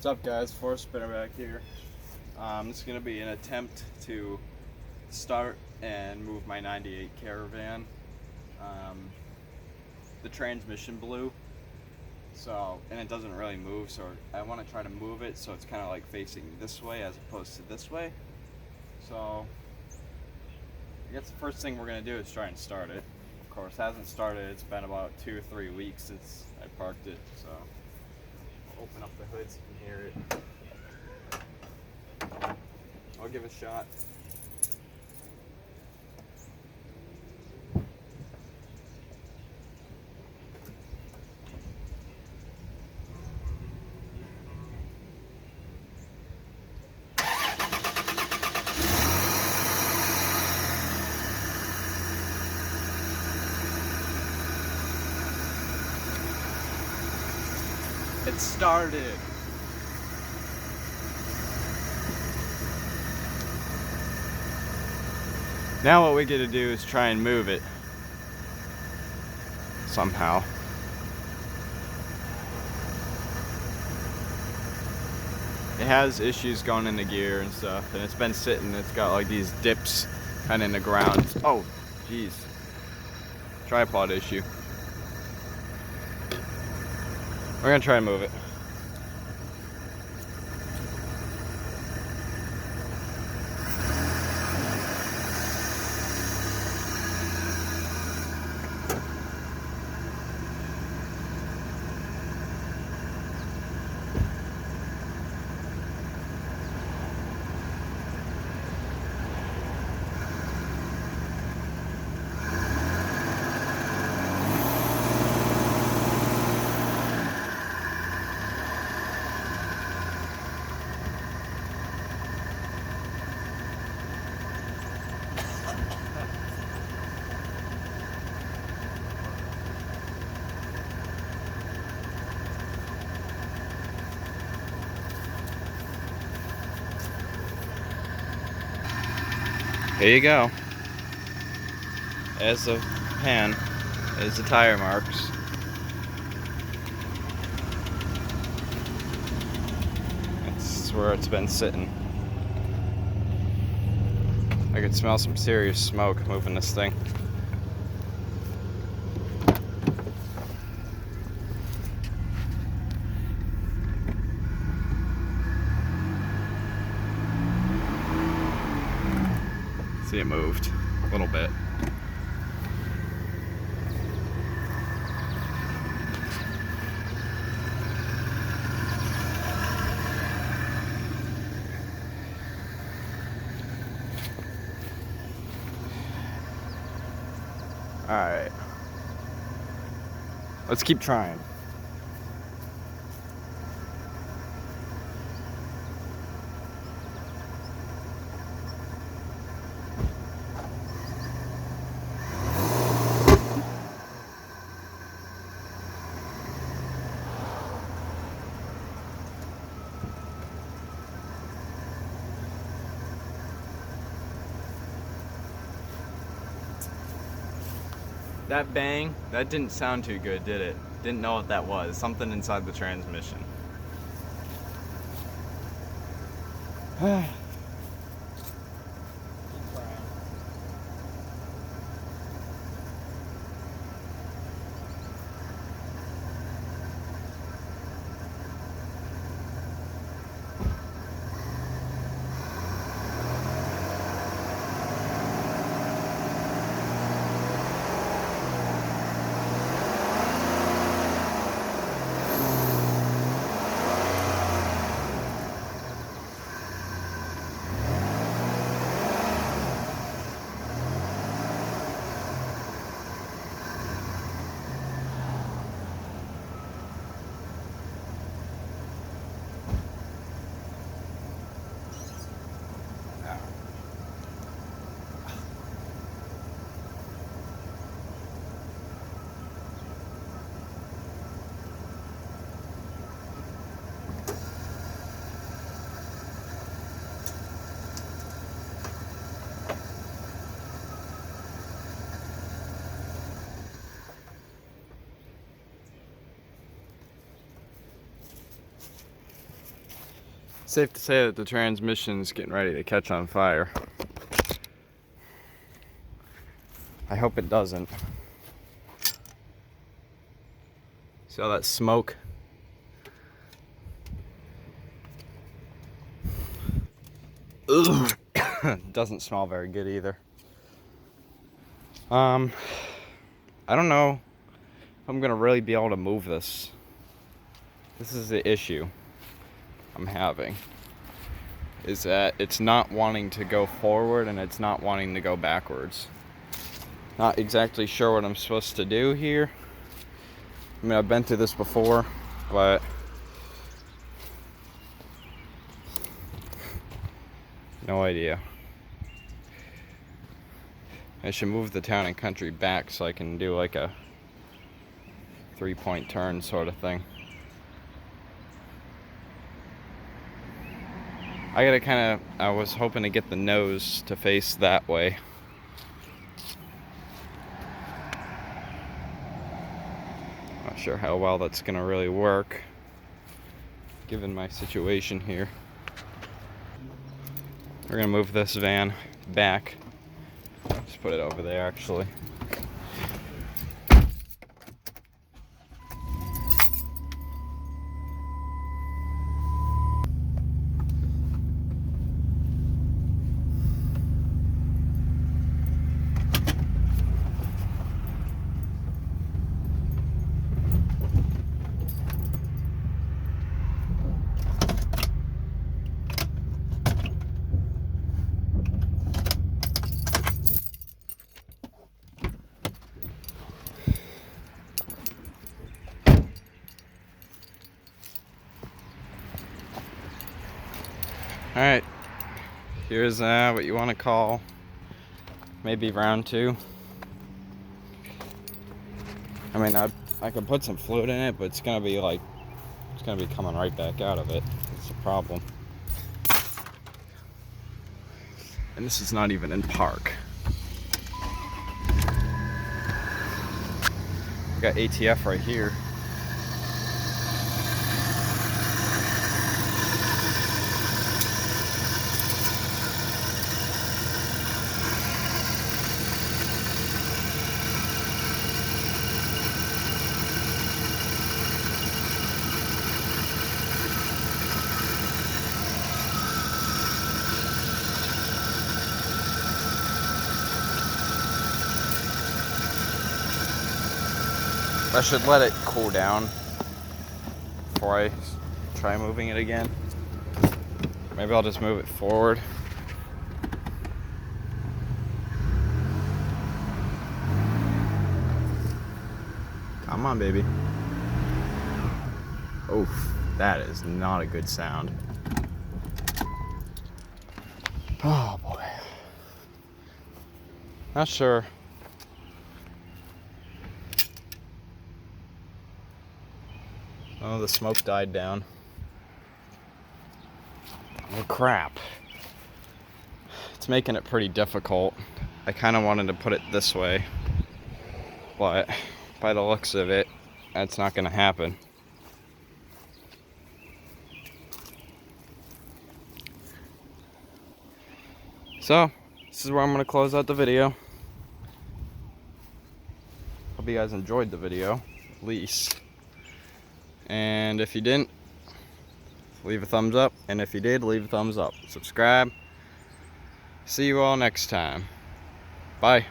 What's up, guys? Forrest Spinner back here. This is going to be an attempt to start and move my 98 Caravan. The transmission blew, and it doesn't really move, so I want to try to move it so it's kind of like facing this way as opposed to this way. So I guess the first thing we're going to do is try and start it. Of course, it hasn't started. It's been about 2 or 3 weeks since I parked it, so I'll open up the hood so you can hear it. I'll give it a shot. It started. Now what we get to do is try and move it somehow. It has issues going in the gear and stuff, and it's been sitting. It's got like these dips kind of in the ground. Oh, jeez. Tripod issue. We're gonna try and move it. Here you go. As the pan, as the tire marks. That's where it's been sitting. I could smell some serious smoke moving this thing. See, it moved a little bit. All right, let's keep trying. That bang, that didn't sound too good, did it? Didn't know what that was. Something inside the transmission. safe to say that the transmission's getting ready to catch on fire. I hope it doesn't. See all that smoke? Ugh. Doesn't smell very good either. I don't know if I'm gonna really be able to move this. This is the issue I'm having. Is that it's not wanting to go forward and it's not wanting to go backwards. Not exactly sure what I'm supposed to do here. I mean, I've been through this before, but no idea. I should move the town and country back so I can do like a 3-point turn sort of thing. I was hoping to get the nose to face that way. Not sure how well that's gonna really work, given my situation here. We're gonna move this van back. Just put it over there, actually. Alright, here's what you want to call maybe round 2. I mean, I could put some fluid in it, but it's gonna be coming right back out of it. It's a problem. And this is not even in park. We got ATF right here. I should let it cool down before I try moving it again. Maybe I'll just move it forward. Come on, baby. Oof, that is not a good sound. Oh boy. Not sure. Oh, the smoke died down. Oh crap. It's making it pretty difficult. I kind of wanted to put it this way, but by the looks of it, that's not going to happen. So, this is where I'm going to close out the video. Hope you guys enjoyed the video, at least. And if you didn't, leave a thumbs up. And if you did, leave a thumbs up. Subscribe. See you all next time. Bye.